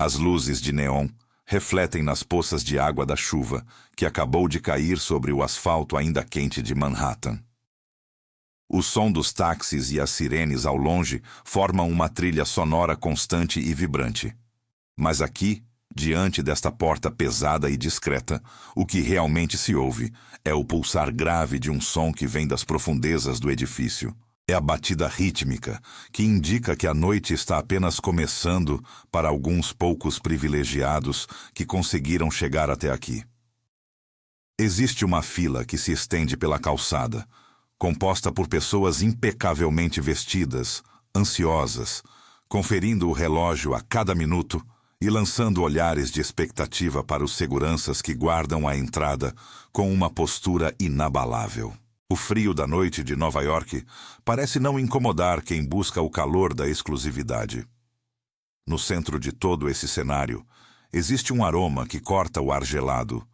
As luzes de neon refletem nas poças de água da chuva que acabou de cair sobre o asfalto ainda quente de Manhattan. O som dos táxis e as sirenes ao longe formam uma trilha sonora constante e vibrante. Mas aqui, diante desta porta pesada e discreta, o que realmente se ouve é o pulsar grave de um som que vem das profundezas do edifício. É a batida rítmica, que indica que a noite está apenas começando para alguns poucos privilegiados que conseguiram chegar até aqui. Existe uma fila que se estende pela calçada, composta por pessoas impecavelmente vestidas, ansiosas, conferindo o relógio a cada minuto e lançando olhares de expectativa para os seguranças que guardam a entrada com uma postura inabalável. O frio da noite de Nova York parece não incomodar quem busca o calor da exclusividade. No centro de todo esse cenário, existe um aroma que corta o ar gelado,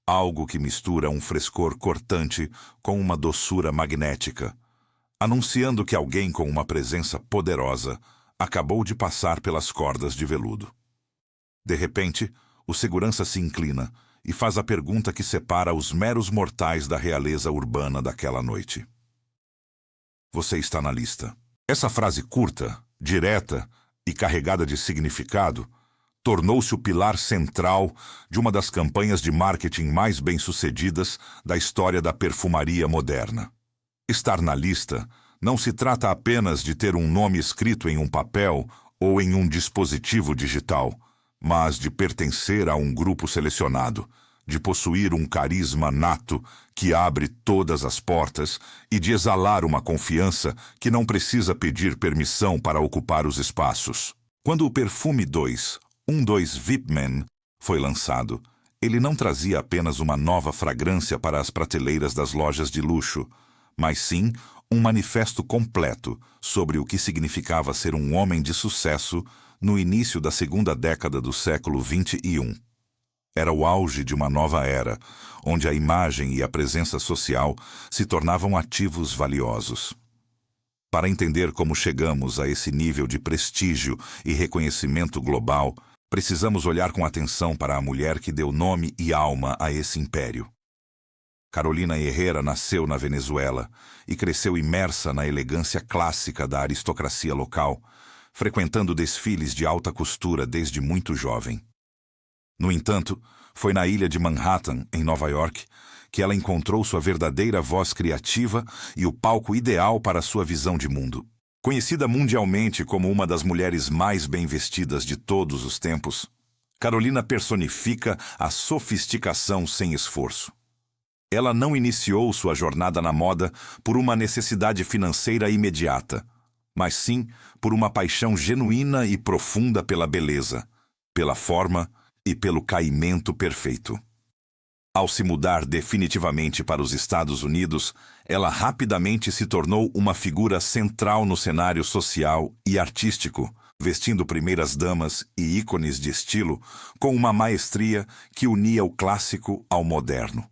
algo que mistura um frescor cortante com uma doçura magnética, anunciando que alguém com uma presença poderosa acabou de passar pelas cordas de veludo. De repente, o segurança se inclina e faz a pergunta que separa os meros mortais da realeza urbana daquela noite. Você está na lista. Essa frase curta, direta e carregada de significado tornou-se o pilar central de uma das campanhas de marketing mais bem-sucedidas da história da perfumaria moderna. Estar na lista não se trata apenas de ter um nome escrito em um papel ou em um dispositivo digital, mas de pertencer a um grupo selecionado, de possuir um carisma nato que abre todas as portas e de exalar uma confiança que não precisa pedir permissão para ocupar os espaços. Quando o perfume 212 VIP Men foi lançado, ele não trazia apenas uma nova fragrância para as prateleiras das lojas de luxo, mas sim um manifesto completo sobre o que significava ser um homem de sucesso no início da segunda década do século XXI. Era o auge de uma nova era, onde a imagem e a presença social se tornavam ativos valiosos. Para entender como chegamos a esse nível de prestígio e reconhecimento global, precisamos olhar com atenção para a mulher que deu nome e alma a esse império. Carolina Herrera nasceu na Venezuela e cresceu imersa na elegância clássica da aristocracia local, frequentando desfiles de alta costura desde muito jovem. No entanto, foi na ilha de Manhattan, em Nova York, que ela encontrou sua verdadeira voz criativa e o palco ideal para sua visão de mundo. Conhecida mundialmente como uma das mulheres mais bem vestidas de todos os tempos, Carolina personifica a sofisticação sem esforço. Ela não iniciou sua jornada na moda por uma necessidade financeira imediata, mas sim por uma paixão genuína e profunda pela beleza, pela forma e pelo caimento perfeito. Ao se mudar definitivamente para os Estados Unidos, ela rapidamente se tornou uma figura central no cenário social e artístico, vestindo primeiras damas e ícones de estilo com uma maestria que unia o clássico ao moderno.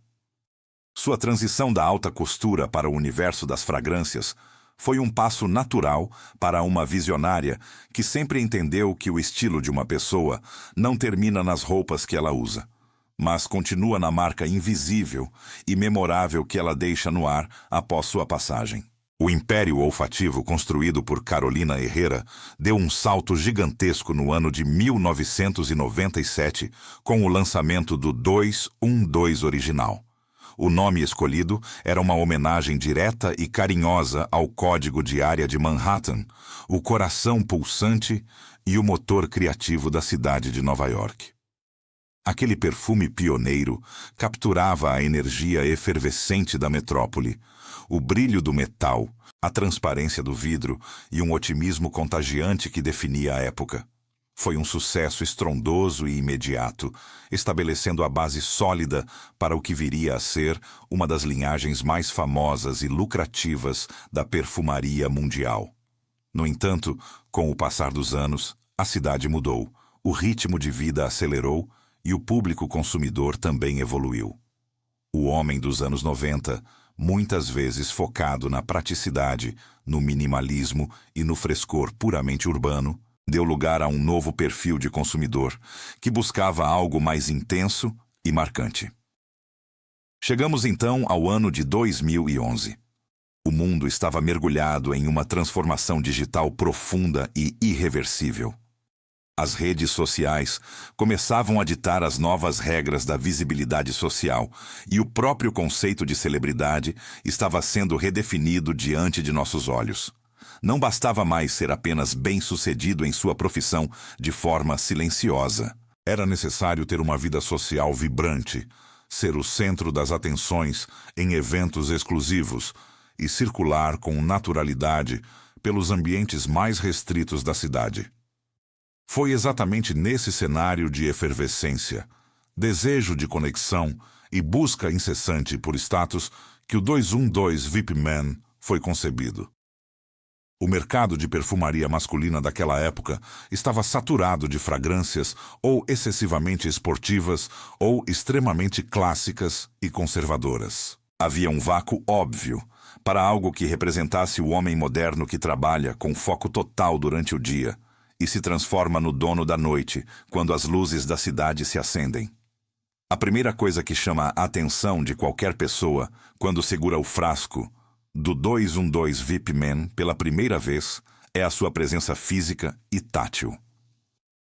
Sua transição da alta costura para o universo das fragrâncias foi um passo natural para uma visionária que sempre entendeu que o estilo de uma pessoa não termina nas roupas que ela usa, mas continua na marca invisível e memorável que ela deixa no ar após sua passagem. O império olfativo construído por Carolina Herrera deu um salto gigantesco no ano de 1997 com o lançamento do 212 original. O nome escolhido era uma homenagem direta e carinhosa ao código de área de Manhattan, o coração pulsante e o motor criativo da cidade de Nova York. Aquele perfume pioneiro capturava a energia efervescente da metrópole, o brilho do metal, a transparência do vidro e um otimismo contagiante que definia a época. Foi um sucesso estrondoso e imediato, estabelecendo a base sólida para o que viria a ser uma das linhagens mais famosas e lucrativas da perfumaria mundial. No entanto, com o passar dos anos, a cidade mudou, o ritmo de vida acelerou e o público consumidor também evoluiu. O homem dos anos 90, muitas vezes focado na praticidade, no minimalismo e no frescor puramente urbano, deu lugar a um novo perfil de consumidor, que buscava algo mais intenso e marcante. Chegamos então ao ano de 2011. O mundo estava mergulhado em uma transformação digital profunda e irreversível. As redes sociais começavam a ditar as novas regras da visibilidade social e o próprio conceito de celebridade estava sendo redefinido diante de nossos olhos. Não bastava mais ser apenas bem-sucedido em sua profissão de forma silenciosa. Era necessário ter uma vida social vibrante, ser o centro das atenções em eventos exclusivos e circular com naturalidade pelos ambientes mais restritos da cidade. Foi exatamente nesse cenário de efervescência, desejo de conexão e busca incessante por status que o 212 VIP Man foi concebido. O mercado de perfumaria masculina daquela época estava saturado de fragrâncias ou excessivamente esportivas ou extremamente clássicas e conservadoras. Havia um vácuo óbvio para algo que representasse o homem moderno que trabalha com foco total durante o dia e se transforma no dono da noite quando as luzes da cidade se acendem. A primeira coisa que chama a atenção de qualquer pessoa quando segura o frasco do 212 VIP Man pela primeira vez é a sua presença física e tátil.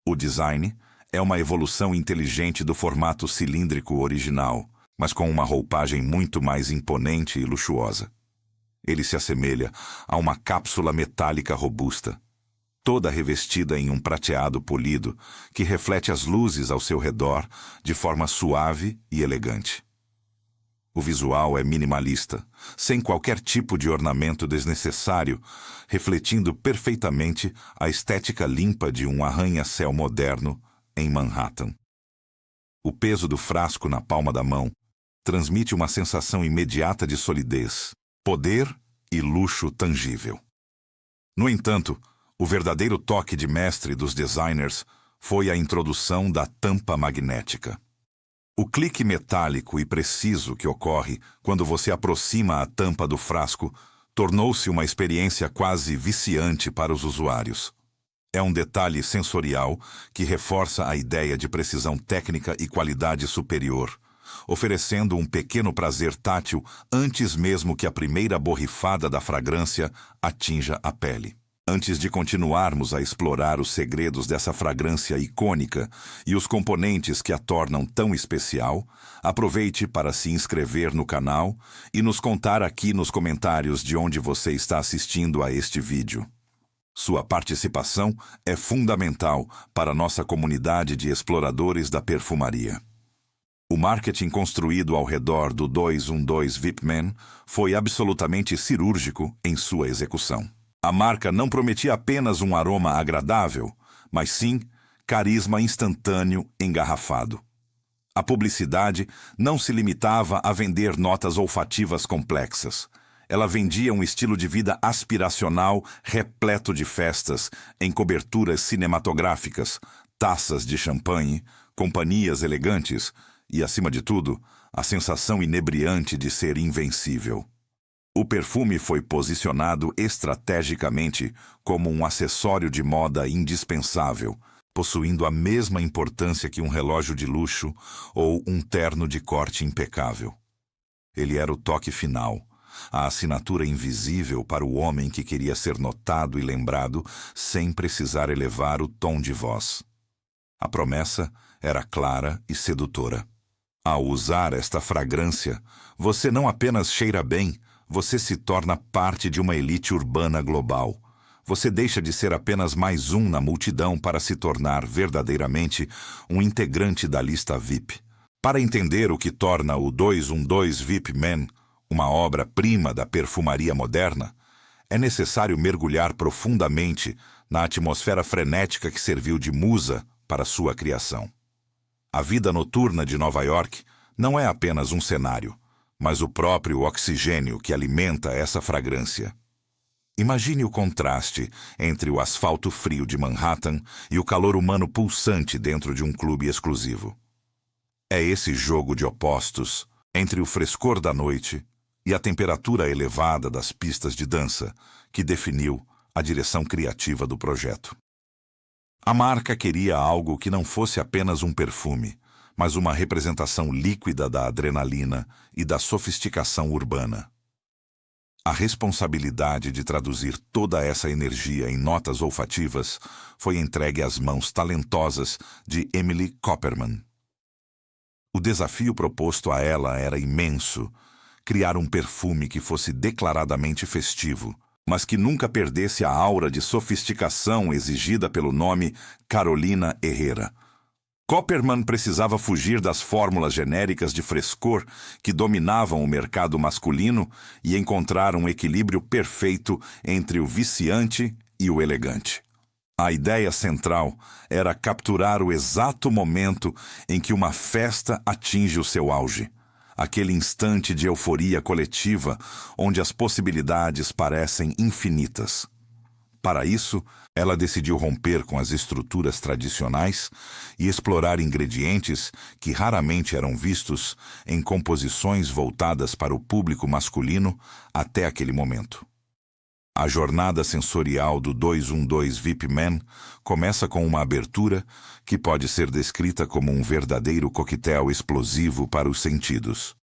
O design é uma evolução inteligente do formato cilíndrico original, mas com uma roupagem muito mais imponente e luxuosa. Ele se assemelha a uma cápsula metálica robusta, toda revestida em um prateado polido que reflete as luzes ao seu redor de forma suave e elegante. O visual é minimalista, sem qualquer tipo de ornamento desnecessário, refletindo perfeitamente a estética limpa de um arranha-céu moderno em Manhattan. O peso do frasco na palma da mão transmite uma sensação imediata de solidez, poder e luxo tangível. No entanto, o verdadeiro toque de mestre dos designers foi a introdução da tampa magnética. O clique metálico e preciso que ocorre quando você aproxima a tampa do frasco tornou-se uma experiência quase viciante para os usuários. É um detalhe sensorial que reforça a ideia de precisão técnica e qualidade superior, oferecendo um pequeno prazer tátil antes mesmo que a primeira borrifada da fragrância atinja a pele. Antes de continuarmos a explorar os segredos dessa fragrância icônica e os componentes que a tornam tão especial, aproveite para se inscrever no canal e nos contar aqui nos comentários de onde você está assistindo a este vídeo. Sua participação é fundamental para nossa comunidade de exploradores da perfumaria. O marketing construído ao redor do 212 VIP Man foi absolutamente cirúrgico em sua execução. A marca não prometia apenas um aroma agradável, mas sim carisma instantâneo engarrafado. A publicidade não se limitava a vender notas olfativas complexas. Ela vendia um estilo de vida aspiracional repleto de festas, em coberturas cinematográficas, taças de champanhe, companhias elegantes e, acima de tudo, a sensação inebriante de ser invencível. O perfume foi posicionado estrategicamente como um acessório de moda indispensável, possuindo a mesma importância que um relógio de luxo ou um terno de corte impecável. Ele era o toque final, a assinatura invisível para o homem que queria ser notado e lembrado sem precisar elevar o tom de voz. A promessa era clara e sedutora. Ao usar esta fragrância, você não apenas cheira bem, você se torna parte de uma elite urbana global. Você deixa de ser apenas mais um na multidão para se tornar verdadeiramente um integrante da lista VIP. Para entender o que torna o 212 VIP Man uma obra-prima da perfumaria moderna, é necessário mergulhar profundamente na atmosfera frenética que serviu de musa para sua criação. A vida noturna de Nova York não é apenas um cenário, mas o próprio oxigênio que alimenta essa fragrância. Imagine o contraste entre o asfalto frio de Manhattan e o calor humano pulsante dentro de um clube exclusivo. É esse jogo de opostos, entre o frescor da noite e a temperatura elevada das pistas de dança, que definiu a direção criativa do projeto. A marca queria algo que não fosse apenas um perfume, mas uma representação líquida da adrenalina e da sofisticação urbana. A responsabilidade de traduzir toda essa energia em notas olfativas foi entregue às mãos talentosas de Emily Copperman. O desafio proposto a ela era imenso: criar um perfume que fosse declaradamente festivo, mas que nunca perdesse a aura de sofisticação exigida pelo nome Carolina Herrera. Copperman precisava fugir das fórmulas genéricas de frescor que dominavam o mercado masculino e encontrar um equilíbrio perfeito entre o viciante e o elegante. A ideia central era capturar o exato momento em que uma festa atinge o seu auge. Aquele instante de euforia coletiva, onde as possibilidades parecem infinitas. Para isso, ela decidiu romper com as estruturas tradicionais e explorar ingredientes que raramente eram vistos em composições voltadas para o público masculino até aquele momento. A jornada sensorial do 212 VIP Man começa com uma abertura que pode ser descrita como um verdadeiro coquetel explosivo para os sentidos.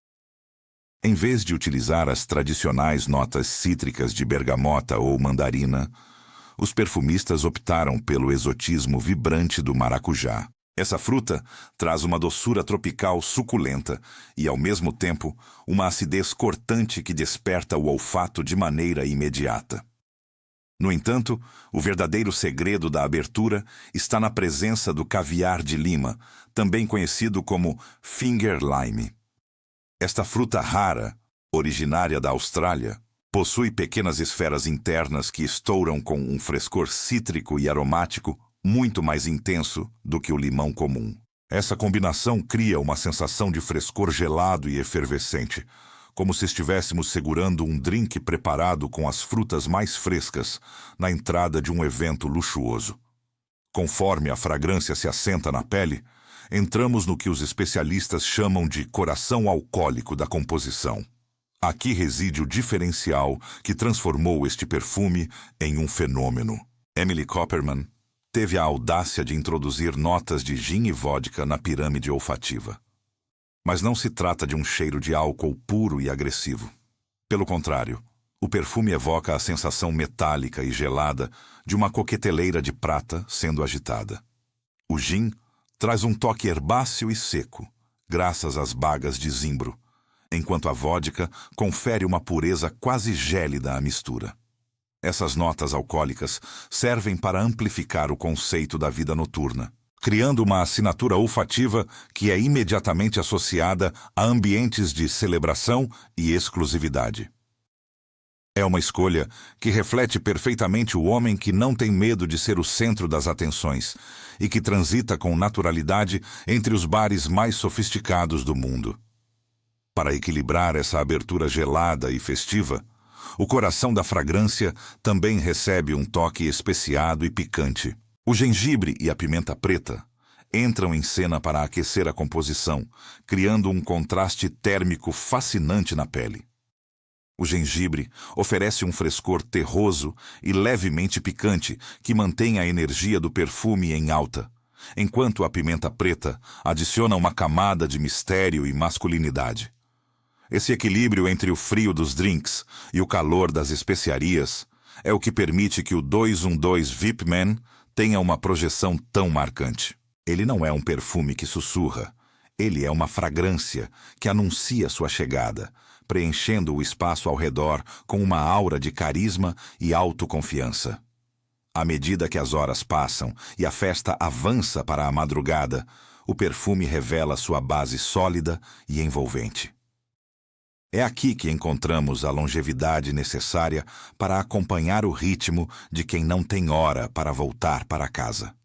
Em vez de utilizar as tradicionais notas cítricas de bergamota ou mandarina, os perfumistas optaram pelo exotismo vibrante do maracujá. Essa fruta traz uma doçura tropical suculenta e, ao mesmo tempo, uma acidez cortante que desperta o olfato de maneira imediata. No entanto, o verdadeiro segredo da abertura está na presença do caviar de Lima, também conhecido como finger lime. Esta fruta rara, originária da Austrália, possui pequenas esferas internas que estouram com um frescor cítrico e aromático muito mais intenso do que o limão comum. Essa combinação cria uma sensação de frescor gelado e efervescente, como se estivéssemos segurando um drink preparado com as frutas mais frescas na entrada de um evento luxuoso. Conforme a fragrância se assenta na pele, entramos no que os especialistas chamam de coração alcoólico da composição. Aqui reside o diferencial que transformou este perfume em um fenômeno. Emily Copperman teve a audácia de introduzir notas de gin e vodka na pirâmide olfativa. Mas não se trata de um cheiro de álcool puro e agressivo. Pelo contrário, o perfume evoca a sensação metálica e gelada de uma coqueteleira de prata sendo agitada. O gin traz um toque herbáceo e seco, graças às bagas de zimbro, enquanto a vodka confere uma pureza quase gélida à mistura. Essas notas alcoólicas servem para amplificar o conceito da vida noturna, criando uma assinatura olfativa que é imediatamente associada a ambientes de celebração e exclusividade. É uma escolha que reflete perfeitamente o homem que não tem medo de ser o centro das atenções e que transita com naturalidade entre os bares mais sofisticados do mundo. Para equilibrar essa abertura gelada e festiva, o coração da fragrância também recebe um toque especiado e picante. O gengibre e a pimenta preta entram em cena para aquecer a composição, criando um contraste térmico fascinante na pele. O gengibre oferece um frescor terroso e levemente picante que mantém a energia do perfume em alta, enquanto a pimenta preta adiciona uma camada de mistério e masculinidade. Esse equilíbrio entre o frio dos drinks e o calor das especiarias é o que permite que o 212 VIP Man tenha uma projeção tão marcante. Ele não é um perfume que sussurra, ele é uma fragrância que anuncia sua chegada, preenchendo o espaço ao redor com uma aura de carisma e autoconfiança. À medida que as horas passam e a festa avança para a madrugada, o perfume revela sua base sólida e envolvente. É aqui que encontramos a longevidade necessária para acompanhar o ritmo de quem não tem hora para voltar para casa.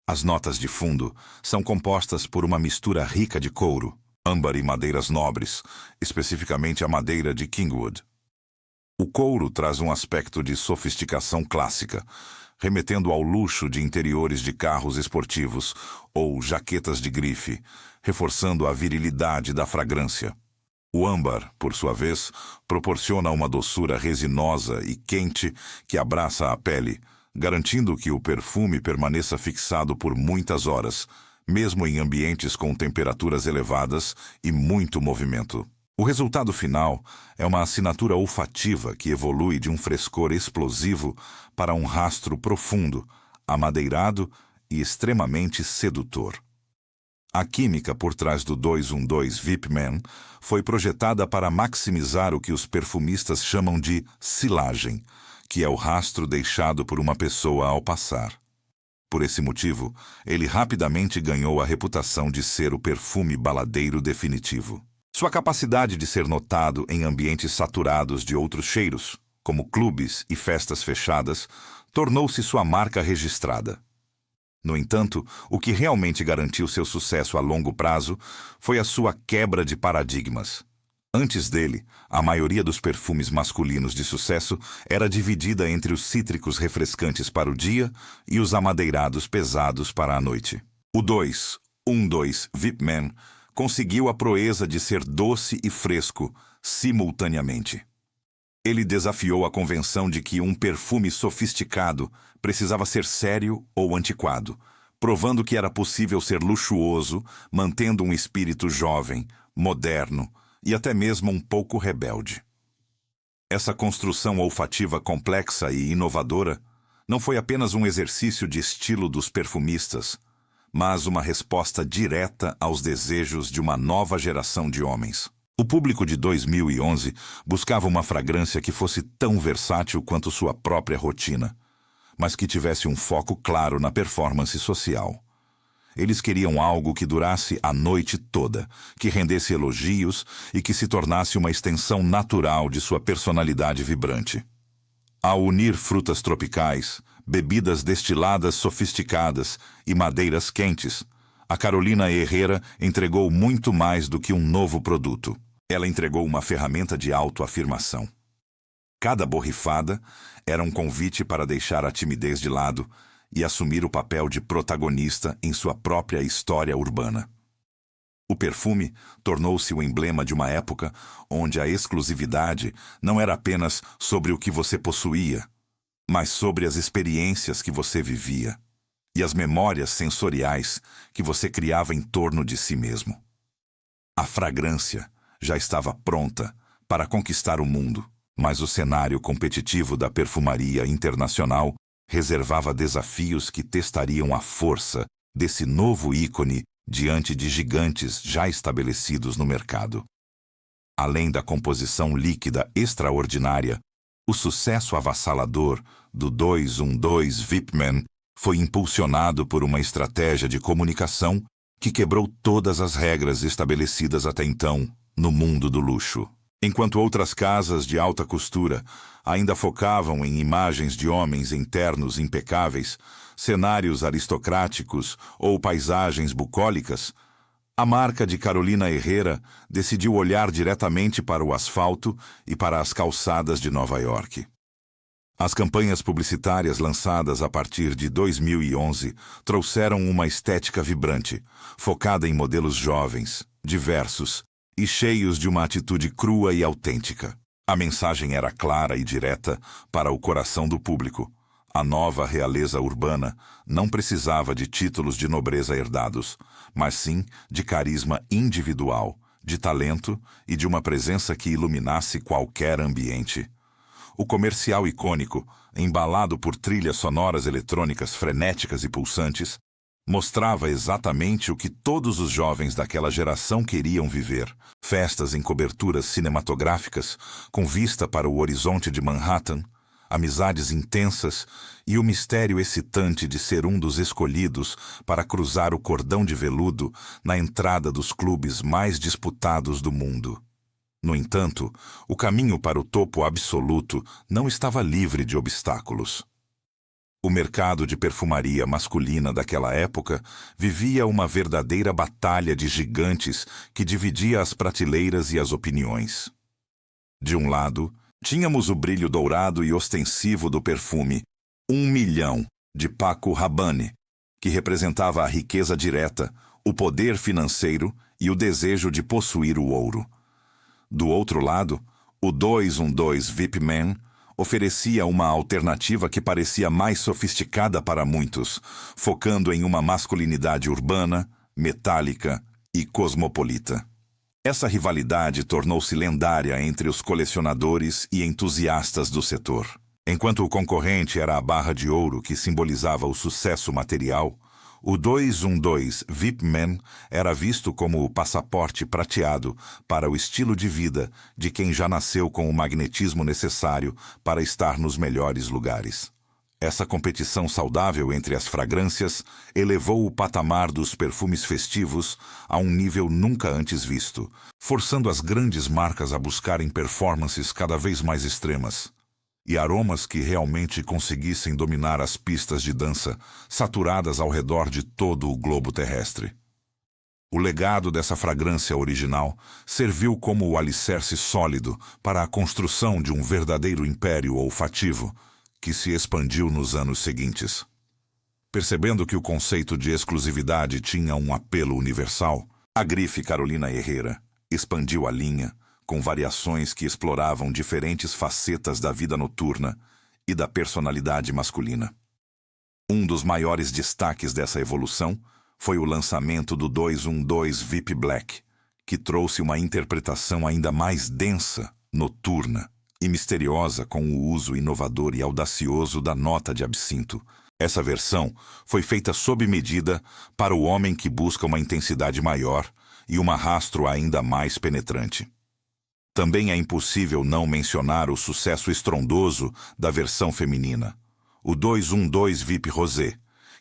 As notas de fundo são compostas por uma mistura rica de couro, âmbar e madeiras nobres, especificamente a madeira de Kingwood. O couro traz um aspecto de sofisticação clássica, remetendo ao luxo de interiores de carros esportivos ou jaquetas de grife, reforçando a virilidade da fragrância. O âmbar, por sua vez, proporciona uma doçura resinosa e quente que abraça a pele, garantindo que o perfume permaneça fixado por muitas horas, mesmo em ambientes com temperaturas elevadas e muito movimento. O resultado final é uma assinatura olfativa que evolui de um frescor explosivo para um rastro profundo, amadeirado e extremamente sedutor. A química por trás do 212 VIP Man foi projetada para maximizar o que os perfumistas chamam de silagem, que é o rastro deixado por uma pessoa ao passar. Por esse motivo, ele rapidamente ganhou a reputação de ser o perfume baladeiro definitivo. Sua capacidade de ser notado em ambientes saturados de outros cheiros, como clubes e festas fechadas, tornou-se sua marca registrada. No entanto, o que realmente garantiu seu sucesso a longo prazo foi a sua quebra de paradigmas. Antes dele, a maioria dos perfumes masculinos de sucesso era dividida entre os cítricos refrescantes para o dia e os amadeirados pesados para a noite. O 212 VIP Man conseguiu a proeza de ser doce e fresco simultaneamente. Ele desafiou a convenção de que um perfume sofisticado precisava ser sério ou antiquado, provando que era possível ser luxuoso, mantendo um espírito jovem, moderno e até mesmo um pouco rebelde. Essa construção olfativa complexa e inovadora não foi apenas um exercício de estilo dos perfumistas, mas uma resposta direta aos desejos de uma nova geração de homens. O público de 2011 buscava uma fragrância que fosse tão versátil quanto sua própria rotina, mas que tivesse um foco claro na performance social. Eles queriam algo que durasse a noite toda, que rendesse elogios e que se tornasse uma extensão natural de sua personalidade vibrante. Ao unir frutas tropicais, bebidas destiladas sofisticadas e madeiras quentes, a Carolina Herrera entregou muito mais do que um novo produto. Ela entregou uma ferramenta de autoafirmação. Cada borrifada era um convite para deixar a timidez de lado e assumir o papel de protagonista em sua própria história urbana. O perfume tornou-se o emblema de uma época onde a exclusividade não era apenas sobre o que você possuía, mas sobre as experiências que você vivia e as memórias sensoriais que você criava em torno de si mesmo. A fragrância já estava pronta para conquistar o mundo, mas o cenário competitivo da perfumaria internacional reservava desafios que testariam a força desse novo ícone diante de gigantes já estabelecidos no mercado. Além da composição líquida extraordinária, o sucesso avassalador do 212 VIP Man foi impulsionado por uma estratégia de comunicação que quebrou todas as regras estabelecidas até então no mundo do luxo. Enquanto outras casas de alta costura ainda focavam em imagens de homens internos impecáveis, cenários aristocráticos ou paisagens bucólicas, a marca de Carolina Herrera decidiu olhar diretamente para o asfalto e para as calçadas de Nova York. As campanhas publicitárias lançadas a partir de 2011 trouxeram uma estética vibrante, focada em modelos jovens, diversos e cheios de uma atitude crua e autêntica. A mensagem era clara e direta para o coração do público. A nova realeza urbana não precisava de títulos de nobreza herdados, mas sim de carisma individual, de talento e de uma presença que iluminasse qualquer ambiente. O comercial icônico, embalado por trilhas sonoras eletrônicas frenéticas e pulsantes, mostrava exatamente o que todos os jovens daquela geração queriam viver. Festas em coberturas cinematográficas, com vista para o horizonte de Manhattan, amizades intensas e o mistério excitante de ser um dos escolhidos para cruzar o cordão de veludo na entrada dos clubes mais disputados do mundo. No entanto, o caminho para o topo absoluto não estava livre de obstáculos. O mercado de perfumaria masculina daquela época vivia uma verdadeira batalha de gigantes que dividia as prateleiras e as opiniões. De um lado, tínhamos o brilho dourado e ostensivo do perfume 1 milhão de Paco Rabanne, que representava a riqueza direta, o poder financeiro e o desejo de possuir o ouro. Do outro lado, o 212 VIP Man oferecia uma alternativa que parecia mais sofisticada para muitos, focando em uma masculinidade urbana, metálica e cosmopolita. Essa rivalidade tornou-se lendária entre os colecionadores e entusiastas do setor. Enquanto o concorrente era a barra de ouro que simbolizava o sucesso material, o 212 VIP Man era visto como o passaporte prateado para o estilo de vida de quem já nasceu com o magnetismo necessário para estar nos melhores lugares. Essa competição saudável entre as fragrâncias elevou o patamar dos perfumes festivos a um nível nunca antes visto, forçando as grandes marcas a buscarem performances cada vez mais extremas e aromas que realmente conseguissem dominar as pistas de dança saturadas ao redor de todo o globo terrestre. O legado dessa fragrância original serviu como o alicerce sólido para a construção de um verdadeiro império olfativo que se expandiu nos anos seguintes. Percebendo que o conceito de exclusividade tinha um apelo universal, a grife Carolina Herrera expandiu a linha com variações que exploravam diferentes facetas da vida noturna e da personalidade masculina. Um dos maiores destaques dessa evolução foi o lançamento do 212 VIP Black, que trouxe uma interpretação ainda mais densa, noturna e misteriosa com o uso inovador e audacioso da nota de absinto. Essa versão foi feita sob medida para o homem que busca uma intensidade maior e um arrasto ainda mais penetrante. Também é impossível não mencionar o sucesso estrondoso da versão feminina, o 212 VIP Rosé,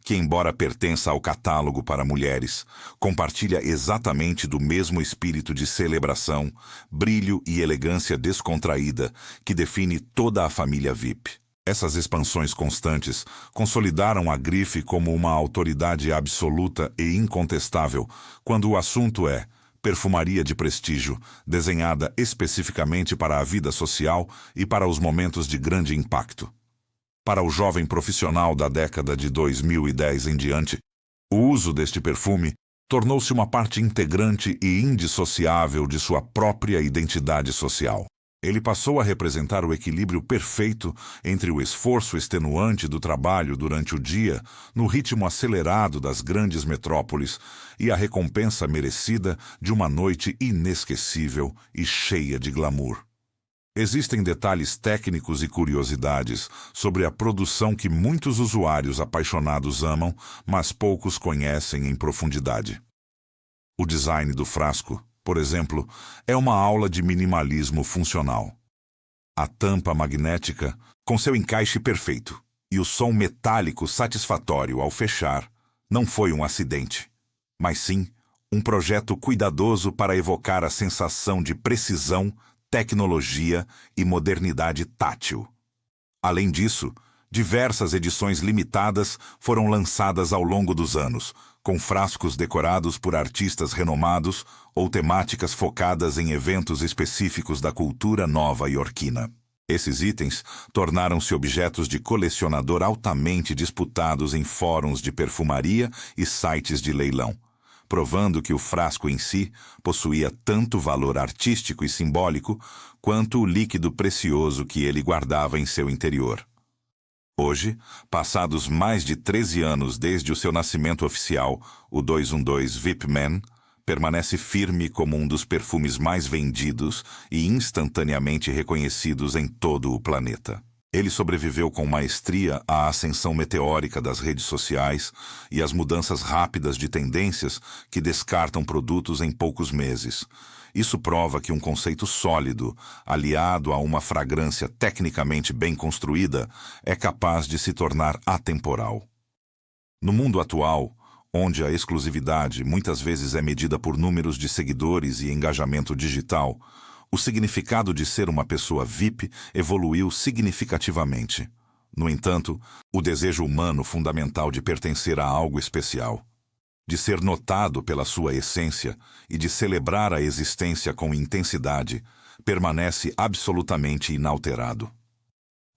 que, embora pertença ao catálogo para mulheres, compartilha exatamente do mesmo espírito de celebração, brilho e elegância descontraída que define toda a família VIP. Essas expansões constantes consolidaram a grife como uma autoridade absoluta e incontestável quando o assunto é perfumaria de prestígio, desenhada especificamente para a vida social e para os momentos de grande impacto. Para o jovem profissional da década de 2010 em diante, o uso deste perfume tornou-se uma parte integrante e indissociável de sua própria identidade social. Ele passou a representar o equilíbrio perfeito entre o esforço extenuante do trabalho durante o dia, no ritmo acelerado das grandes metrópoles, e a recompensa merecida de uma noite inesquecível e cheia de glamour. Existem detalhes técnicos e curiosidades sobre a produção que muitos usuários apaixonados amam, mas poucos conhecem em profundidade. O design do frasco, por exemplo, é uma aula de minimalismo funcional. A tampa magnética, com seu encaixe perfeito, e o som metálico satisfatório ao fechar, não foi um acidente, mas sim um projeto cuidadoso para evocar a sensação de precisão, tecnologia e modernidade tátil. Além disso, diversas edições limitadas foram lançadas ao longo dos anos, com frascos decorados por artistas renomados ou temáticas focadas em eventos específicos da cultura nova-iorquina. Esses itens tornaram-se objetos de colecionador altamente disputados em fóruns de perfumaria e sites de leilão, provando que o frasco em si possuía tanto valor artístico e simbólico quanto o líquido precioso que ele guardava em seu interior. Hoje, passados mais de 13 anos desde o seu nascimento oficial, o 212 VIP Man permanece firme como um dos perfumes mais vendidos e instantaneamente reconhecidos em todo o planeta. Ele sobreviveu com maestria à ascensão meteórica das redes sociais e às mudanças rápidas de tendências que descartam produtos em poucos meses. Isso prova que um conceito sólido, aliado a uma fragrância tecnicamente bem construída, é capaz de se tornar atemporal. No mundo atual, onde a exclusividade muitas vezes é medida por números de seguidores e engajamento digital, o significado de ser uma pessoa VIP evoluiu significativamente. No entanto, o desejo humano fundamental de pertencer a algo especial, de ser notado pela sua essência e de celebrar a existência com intensidade, permanece absolutamente inalterado.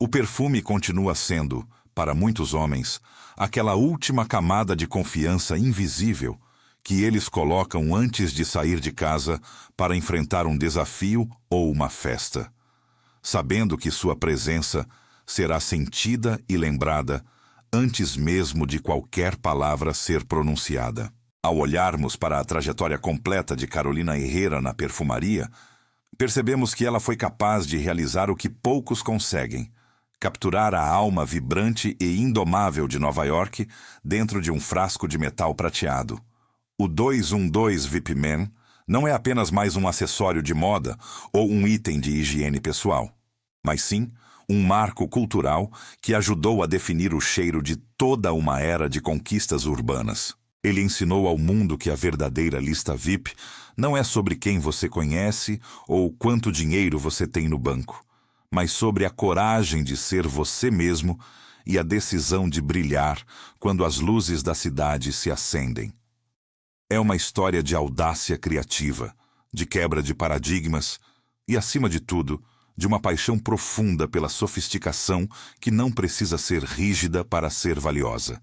O perfume continua sendo, para muitos homens, aquela última camada de confiança invisível que eles colocam antes de sair de casa para enfrentar um desafio ou uma festa. sabendo que sua presença será sentida e lembrada antes mesmo de qualquer palavra ser pronunciada. Ao olharmos para a trajetória completa de Carolina Herrera na perfumaria, percebemos que ela foi capaz de realizar o que poucos conseguem: capturar a alma vibrante e indomável de Nova York dentro de um frasco de metal prateado. O 212 VIP Man não é apenas mais um acessório de moda ou um item de higiene pessoal, mas sim um marco cultural que ajudou a definir o cheiro de toda uma era de conquistas urbanas. Ele ensinou ao mundo que a verdadeira lista VIP não é sobre quem você conhece ou quanto dinheiro você tem no banco, mas sobre a coragem de ser você mesmo e a decisão de brilhar quando as luzes da cidade se acendem. É uma história de audácia criativa, de quebra de paradigmas e, acima de tudo, de uma paixão profunda pela sofisticação que não precisa ser rígida para ser valiosa.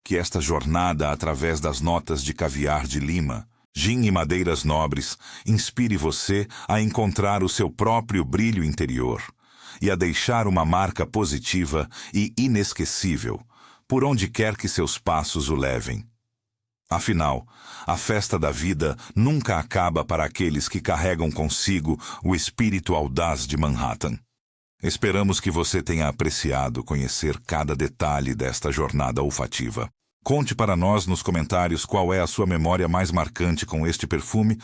Que esta jornada através das notas de caviar de Lima, gin e madeiras nobres inspire você a encontrar o seu próprio brilho interior e a deixar uma marca positiva e inesquecível por onde quer que seus passos o levem. Afinal, a festa da vida nunca acaba para aqueles que carregam consigo o espírito audaz de Manhattan. Esperamos que você tenha apreciado conhecer cada detalhe desta jornada olfativa. Conte para nós nos comentários qual é a sua memória mais marcante com este perfume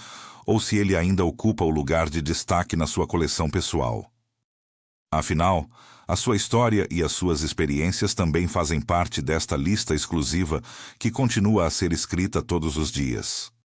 ou se ele ainda ocupa o lugar de destaque na sua coleção pessoal. Afinal, a sua história e as suas experiências também fazem parte desta lista exclusiva que continua a ser escrita todos os dias.